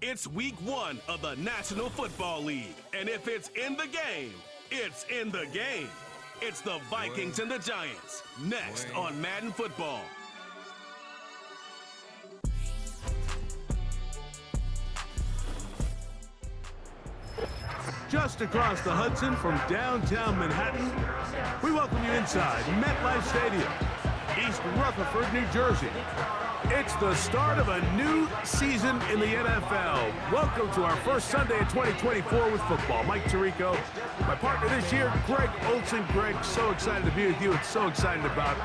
It's week 1 of the National Football League. And if it's in the game, it's in the game. It's the Vikings and the Giants, next on Madden Football. Just across the Hudson from downtown Manhattan, we welcome you inside MetLife Stadium, East Rutherford, New Jersey. It's the start of a new season in the NFL. Welcome to our first Sunday of 2024 with football. Mike Tirico, my partner this year, Greg Olson. Greg, so excited to be with you and so excited about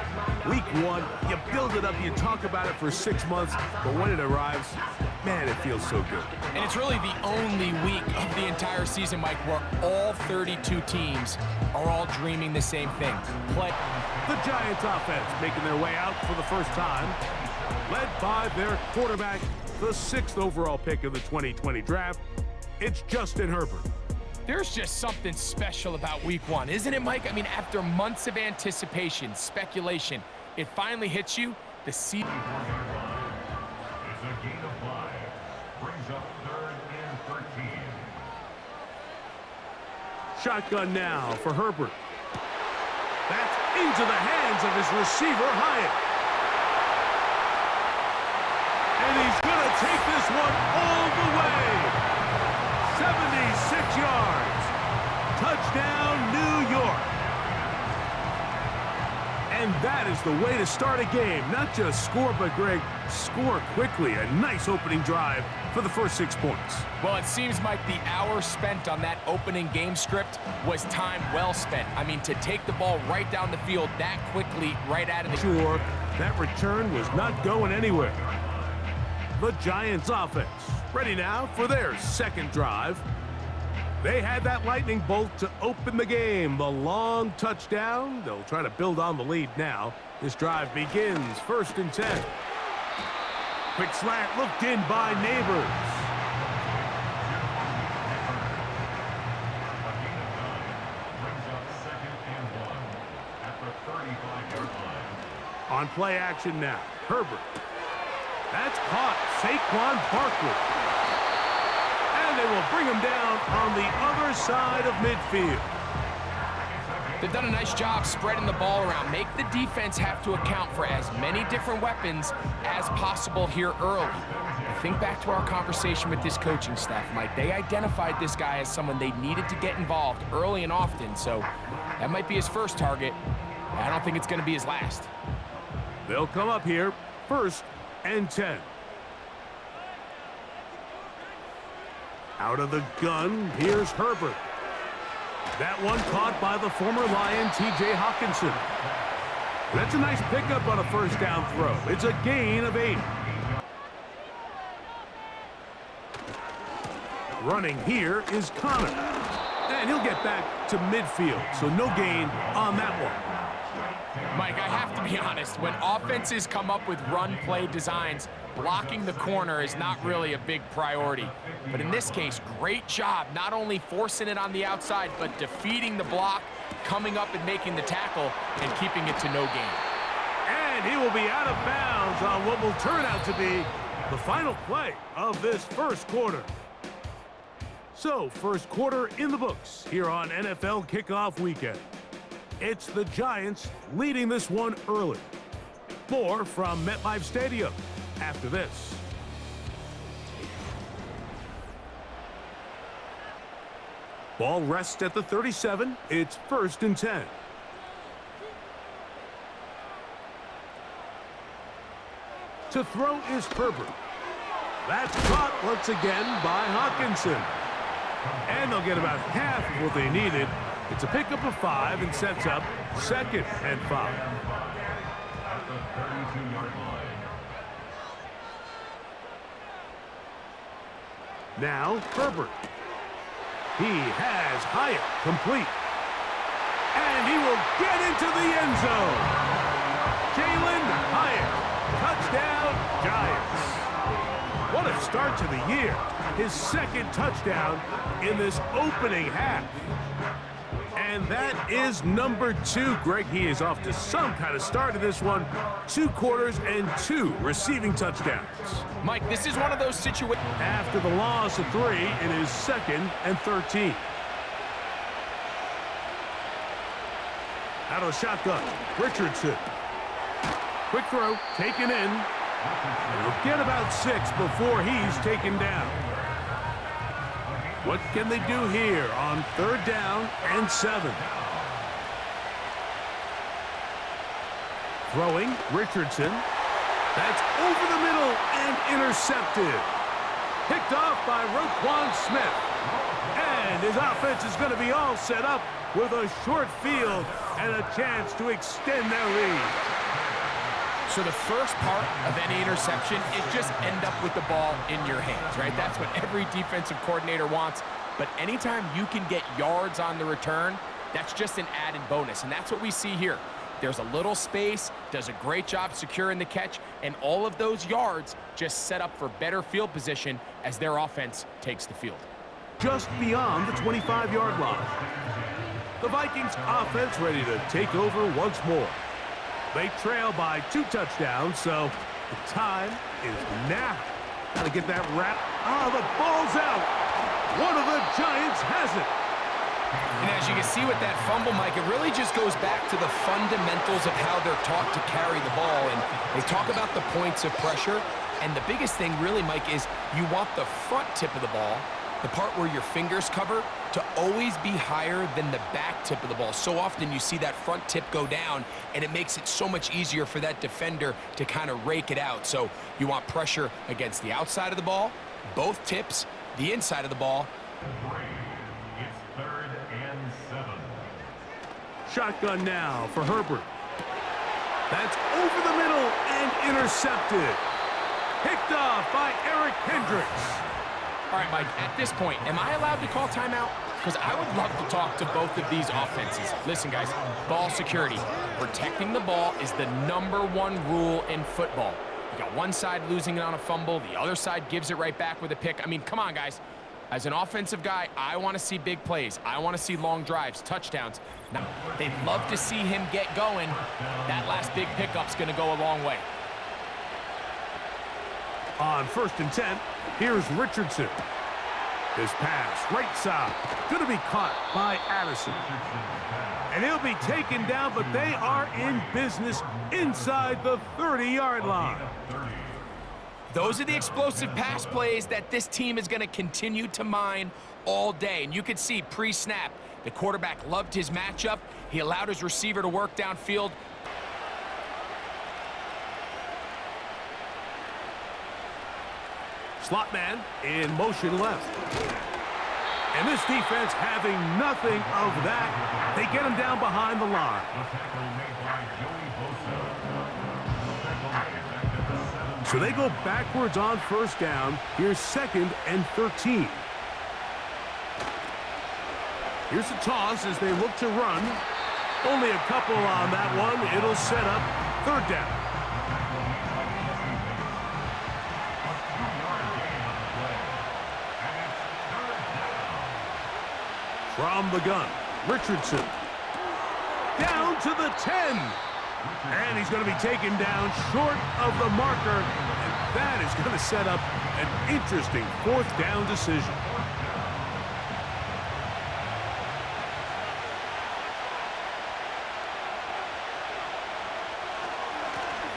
week 1. You build it up, you talk about it for 6 months, but when it arrives, man, it feels so good. And it's really the only week of the entire season, Mike, where all 32 teams are all dreaming the same thing. The Giants offense making their way out for the first time, led by their quarterback, the 6th overall pick of the 2020 draft. It's Justin Herbert. There's just something special about week 1, isn't it, Mike? I mean, after months of anticipation, speculation, it finally hits you. The season. Shotgun now for Herbert. That's into the hands of his receiver, Hyatt. And he's going to take this one all the way. 76 yards. Touchdown, New York. And that is the way to start a game. Not just score, but, Greg, score quickly. A nice opening drive for the first 6 points. Well, it seems like the hour spent on that opening game script was time well spent. I mean, to take the ball right down the field that quickly, right out of the... Sure, that return was not going anywhere. The Giants offense ready now for their second drive. They had that lightning bolt to open the game. The long touchdown. They'll try to build on the lead now. This drive begins 1st and 10. Quick slant looked in by Neighbors. On play action now, Herbert. That's caught, Saquon Barkley. And they will bring him down on the other side of midfield. They've done a nice job spreading the ball around. Make the defense have to account for as many different weapons as possible here early. I think back to our conversation with this coaching staff, Mike. They identified this guy as someone they needed to get involved early and often, so that might be his first target. I don't think it's going to be his last. They'll come up here 1st and 10. Out of the gun, here's Herbert. That one caught by the former Lion, T.J. Hawkinson. That's a nice pickup on a first down throw. It's a gain of 8. Running here is Connor. And he'll get back to midfield, so no gain on that one. Mike, I have to be honest. When offenses come up with run-play designs, blocking the corner is not really a big priority. But in this case, great job not only forcing it on the outside, but defeating the block, coming up and making the tackle, and keeping it to no gain. And he will be out of bounds on what will turn out to be the final play of this first quarter. So, first quarter in the books here on NFL Kickoff Weekend. It's the Giants leading this one early. More from MetLife Stadium after this. Ball rests at the 37. It's 1st and 10. To throw is Herbert. That's caught once again by Hawkinson. And they'll get about half of what they needed. It's a pickup of 5 and sets up 2nd and 5. Now Herbert. He has Hyatt complete. And he will get into the end zone. Jalen Hyatt. Touchdown, Giants. What a start to the year. His 2nd touchdown in this opening half. And that is number 2. Greg, he is off to some kind of start in this one. 2 quarters and 2 receiving touchdowns. Mike, this is one of those situations. After the loss of 3, it is 2nd and 13. Out of the shotgun, Richardson. Quick throw, taken in. He'll get about 6 before he's taken down. What can they do here on 3rd down and 7? Throwing, Richardson. That's over the middle and intercepted. Picked off by Roquan Smith. And his offense is going to be all set up with a short field and a chance to extend their lead. So the first part of any interception is just end up with the ball in your hands, right? That's what every defensive coordinator wants. But anytime you can get yards on the return, that's just an added bonus. And that's what we see here. There's a little space, does a great job securing the catch, and all of those yards just set up for better field position as their offense takes the field. Just beyond the 25-yard line. The Vikings offense ready to take over once more. They trail by 2 touchdowns, so the time is now. Got to get that wrap. Oh, the ball's out. One of the Giants has it. And as you can see with that fumble, Mike, it really just goes back to the fundamentals of how they're taught to carry the ball. And they talk about the points of pressure. And the biggest thing really, Mike, is you want the front tip of the ball, the part where your fingers cover, to always be higher than the back tip of the ball. So often you see that front tip go down, and it makes it so much easier for that defender to kind of rake it out. So you want pressure against the outside of the ball, both tips, the inside of the ball. It's 3rd and 7. Shotgun now for Herbert. That's over the middle and intercepted. Picked off by Eric Hendricks. All right, Mike, at this point, am I allowed to call timeout? Because I would love to talk to both of these offenses. Listen, guys, ball security. Protecting the ball is the #1 rule in football. You got one side losing it on a fumble, the other side gives it right back with a pick. I mean, come on, guys. As an offensive guy, I want to see big plays. I want to see long drives, touchdowns. Now, they'd love to see him get going. That last big pickup's going to go a long way. On 1st and 10, here's Richardson. His pass, right side, going to be caught by Addison. And he'll be taken down, but they are in business inside the 30-yard line. Those are the explosive pass plays that this team is going to continue to mine all day. And you could see pre-snap, the quarterback loved his matchup. He allowed his receiver to work downfield. Slot man in motion left. And this defense having nothing of that. They get him down behind the line. So they go backwards on 1st down. Here's 2nd and 13. Here's a toss as they look to run. Only a couple on that one. It'll set up 3rd down. From the gun, Richardson. Down to the 10. And he's going to be taken down short of the marker. And that is going to set up an interesting 4th down decision.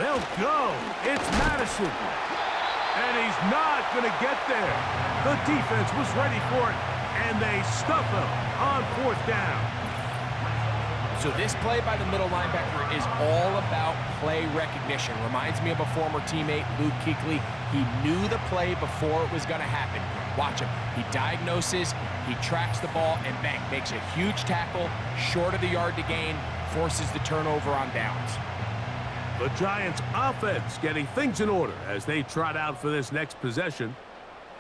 They'll go. It's Madison. And he's not going to get there. The defense was ready for it. And they stuff him on 4th down. So this play by the middle linebacker is all about play recognition. Reminds me of a former teammate, Luke Kuechly. He knew the play before it was going to happen. Watch him. He diagnoses, he tracks the ball, and bang, makes a huge tackle, short of the yard to gain, forces the turnover on downs. The Giants' offense getting things in order as they trot out for this next possession.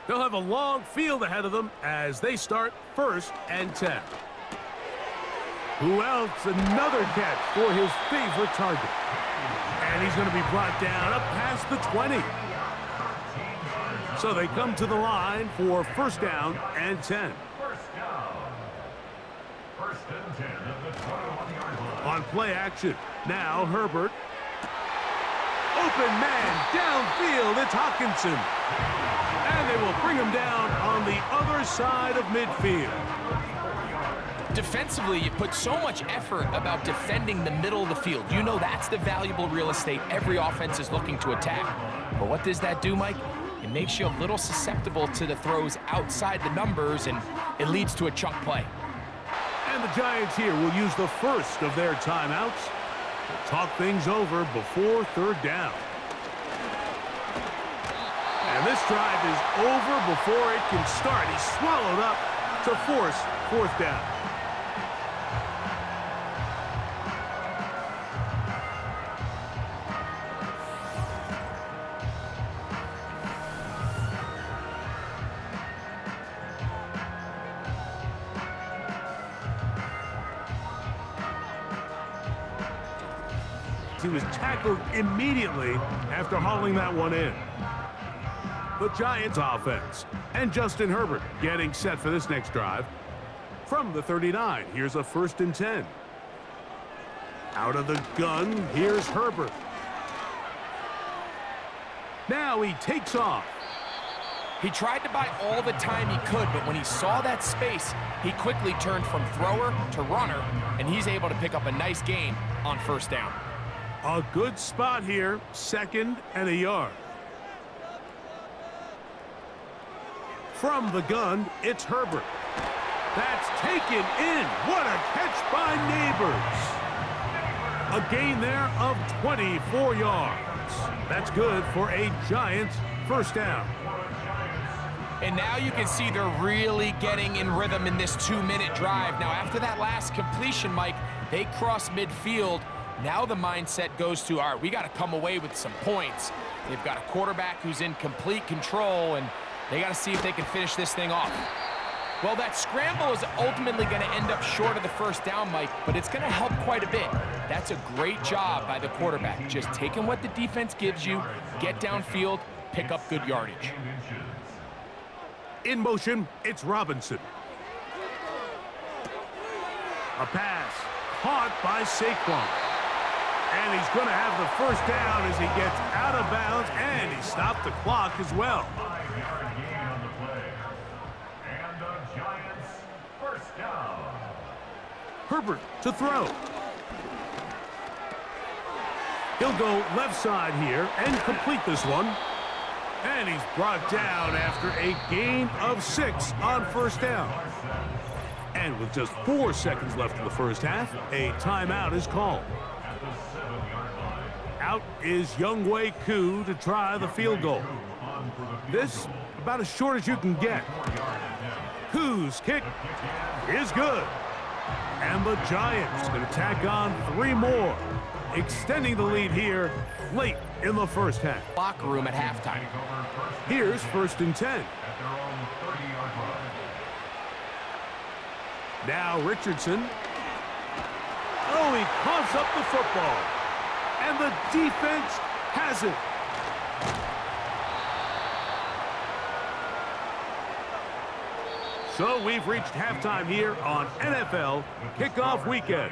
They'll have a long field ahead of them as they start 1st and 10. Who else? Another catch for his favorite target. And he's going to be brought down up past the 20. So they come to the line for 1st down and 10. First and 10 at the 21-yard line. On play action, now Herbert. Open man, downfield, it's Hawkinson. And they will bring him down on the other side of midfield. Defensively, you put so much effort about defending the middle of the field. You know that's the valuable real estate every offense is looking to attack. But what does that do, Mike? It makes you a little susceptible to the throws outside the numbers, and it leads to a chunk play. And the Giants here will use the first of their timeouts to talk things over before third down. And this drive is over before it can start. He's swallowed up to force fourth down. He was tackled immediately after hauling that one in. The Giants offense and Justin Herbert getting set for this next drive. From the 39, here's a 1st and 10. Out of the gun, here's Herbert. Now he takes off. He tried to buy all the time he could, but when he saw that space, he quickly turned from thrower to runner, and he's able to pick up a nice gain on first down. A good spot here, 2nd and a yard. From the gun, it's Herbert. That's taken in. What a catch by Neighbors. A gain there of 24 yards. That's good for a Giants first down. And now you can see they're really getting in rhythm in this 2-minute drive. Now, after that last completion, Mike, they cross midfield. Now the mindset goes to, all right, we got to come away with some points. They've got a quarterback who's in complete control, and they got to see if they can finish this thing off. Well, that scramble is ultimately going to end up short of the first down, Mike, but it's going to help quite a bit. That's a great job by the quarterback, just taking what the defense gives you, get downfield, pick up good yardage. In motion, it's Robinson. A pass caught by Saquon. And he's going to have the first down as he gets out of bounds, and he stopped the clock as well. 5-yard gain on the play. And the Giants first down. Herbert to throw. He'll go left side here and complete this one. And he's brought down after a gain of 6 on first down. And with just 4 seconds left in the first half, a timeout is called. Out is Younghoe Koo to try the field goal. This about as short as you can get. Koo's kick is good. And the Giants going to tack on 3 more, extending the lead here late in the first half. Locker room at halftime. Here's 1st and 10. Now Richardson. Oh, he coughs up the football. And the defense has it. So we've reached halftime here on NFL Kickoff Weekend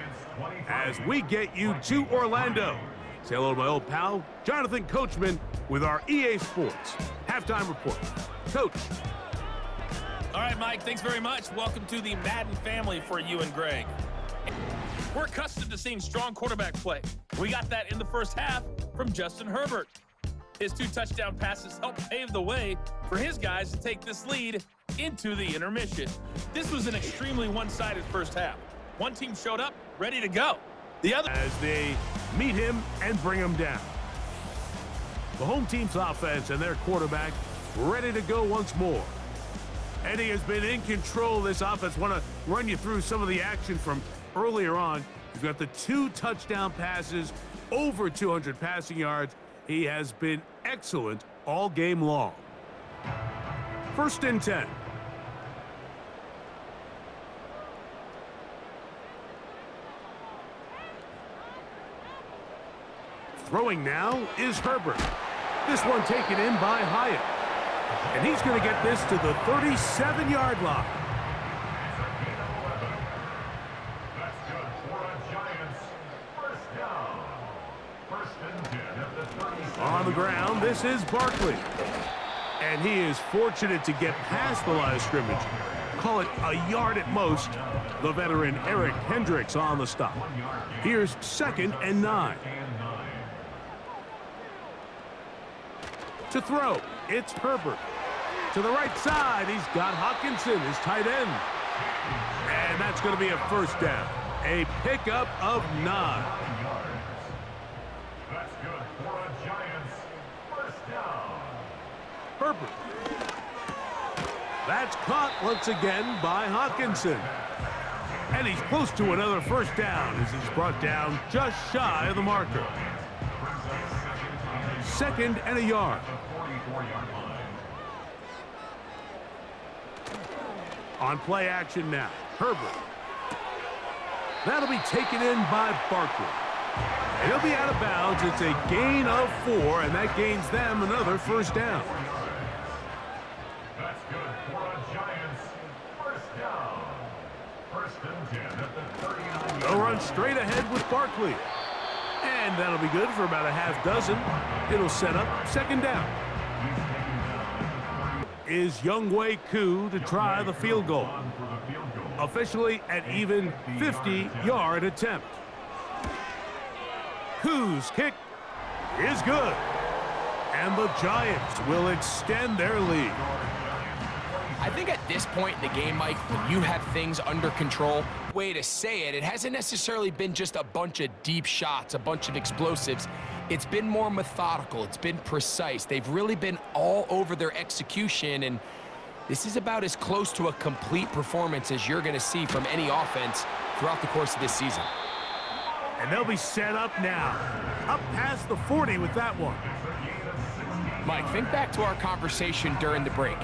as we get you to Orlando. Say hello to my old pal, Jonathan Coachman, with our EA Sports Halftime Report. Coach. All right, Mike, thanks very much. Welcome to the Madden family for you and Greg. We're accustomed to seeing strong quarterback play. We got that in the first half from Justin Herbert. His 2 touchdown passes helped pave the way for his guys to take this lead into the intermission. This was an extremely one-sided first half. One team showed up, ready to go. The other, as they meet him and bring him down. The home team's offense and their quarterback ready to go once more. Eddie has been in control of this offense. Want to run you through some of the action from earlier on. He's got the 2 touchdown passes, over 200 passing yards. He has been excellent all game long. 1st and 10. Throwing now is Herbert. This one taken in by Hyatt. And he's going to get this to the 37-yard line. This is Barkley. And he is fortunate to get past the line of scrimmage. Call it a yard at most. The veteran Eric Hendricks on the stop. Here's 2nd and 9. To throw, it's Herbert. To the right side, he's got Hockenson, his tight end. And that's going to be a first down. A pickup of 9. That's good for a Giants first down. Herbert. That's caught once again by Hockenson. And he's close to another first down as he's brought down just shy of the marker. 2nd and a yard. On play action now, Herbert. That'll be taken in by Barkley. And he'll be out of bounds. It's a gain of 4, and that gains them another first down. That's good for a Giants first down. 1st and 10 at the 39. They'll run straight ahead with Barkley. And that'll be good for about a half dozen. It'll set up 2nd down. Is Younghoe Koo to try the field goal. Officially an even 50-yard attempt. Koo's kick is good. And the Giants will extend their lead. I think at this point in the game, Mike, when you have things under control, way to say it, it hasn't necessarily been just a bunch of deep shots, a bunch of explosives. It's been more methodical. It's been precise. They've really been all over their execution, and this is about as close to a complete performance as you're going to see from any offense throughout the course of this season. And they'll be set up now. Up past the 40 with that one. Mike, think back to our conversation during the break.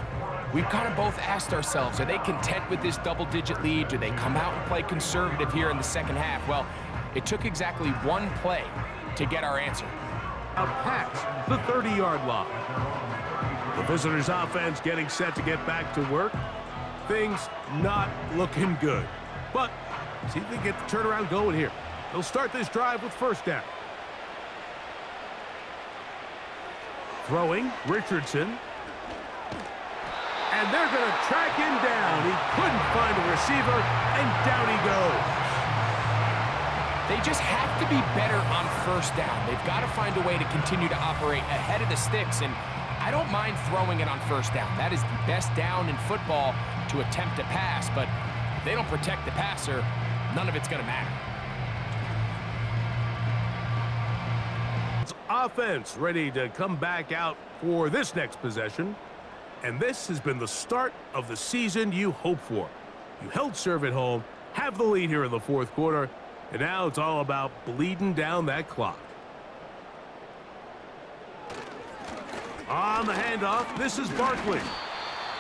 We've kind of both asked ourselves, are they content with this double-digit lead? Do they come out and play conservative here in the second half? Well, it took exactly one play to get our answer. Out past the 30-yard line. The visitors' offense getting set to get back to work. Things not looking good. But see if they get the turnaround going here. They'll start this drive with first down. Throwing, Richardson. And they're going to track him down. He couldn't find a receiver, and down he goes. They just have to be better on first down. They've got to find a way to continue to operate ahead of the sticks, and I don't mind throwing it on first down. That is the best down in football to attempt a pass, but if they don't protect the passer, none of it's going to matter. Offense ready to come back out for this next possession. And this has been the start of the season you hope for. You held serve at home, have the lead here in the 4th quarter, and now it's all about bleeding down that clock. On the handoff, this is Barkley.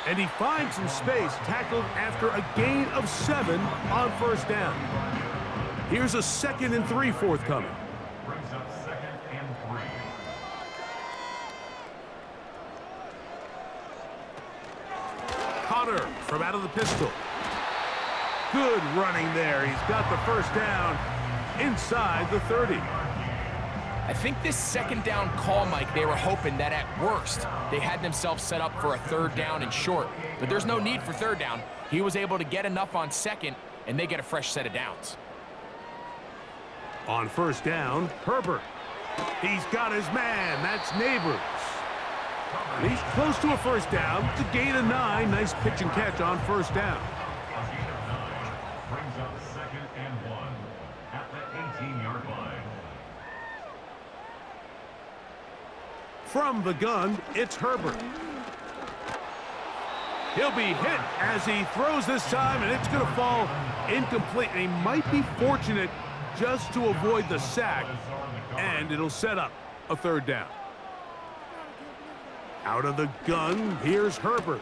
And he finds some space, tackled after a gain of 7 on first down. Here's a 2nd and 3 forthcoming. Brings up 2nd and 3. Connor from out of the pistol. Good running there. He's got the first down inside the 30. I think this 2nd down call, Mike, they were hoping that at worst they had themselves set up for a 3rd down and short. But there's no need for 3rd down. He was able to get enough on 2nd, and they get a fresh set of downs. On first down, Herbert. He's got his man. That's Neighbors. And he's close to a first down. It's a gain of 9. Nice pitch and catch on first down. Brings up 2nd and 1 at the 18-yard line. From the gun, it's Herbert. He'll be hit as he throws this time, and it's going to fall incomplete. And he might be fortunate just to avoid the sack, and it'll set up a 3rd down. Out of the gun, here's Herbert.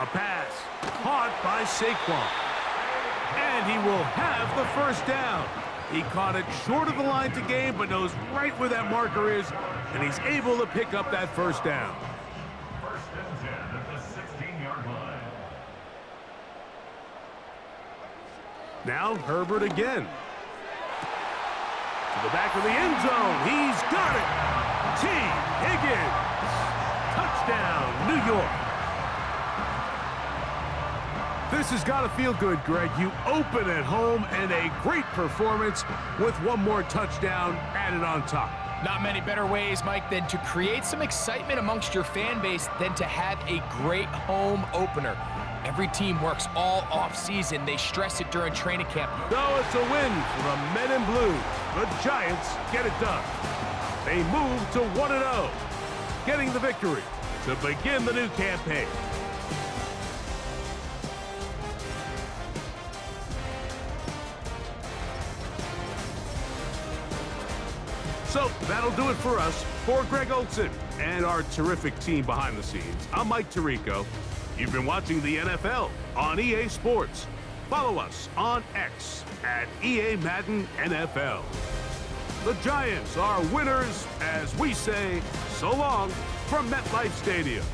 A pass caught by Saquon. And he will have the first down. He caught it short of the line to gain, but knows right where that marker is, and he's able to pick up that first down. 1st and 10 at the 16-yard line. Now Herbert again. To the back of the end zone. He's got it. T. Higgins. Touchdown, New York. This has got to feel good, Greg. You open at home and a great performance with one more touchdown added on top. Not many better ways, Mike, than to create some excitement amongst your fan base than to have a great home opener. Every team works all off-season. They stress it during training camp. So it's a win for the men in blue. The Giants get it done. They move to 1-0, getting the victory to begin the new campaign. So that'll do it for us. For Greg Olson and our terrific team behind the scenes, I'm Mike Tirico. You've been watching the NFL on EA Sports. Follow us on X at EA Madden NFL. The Giants are winners as we say so long from MetLife Stadium.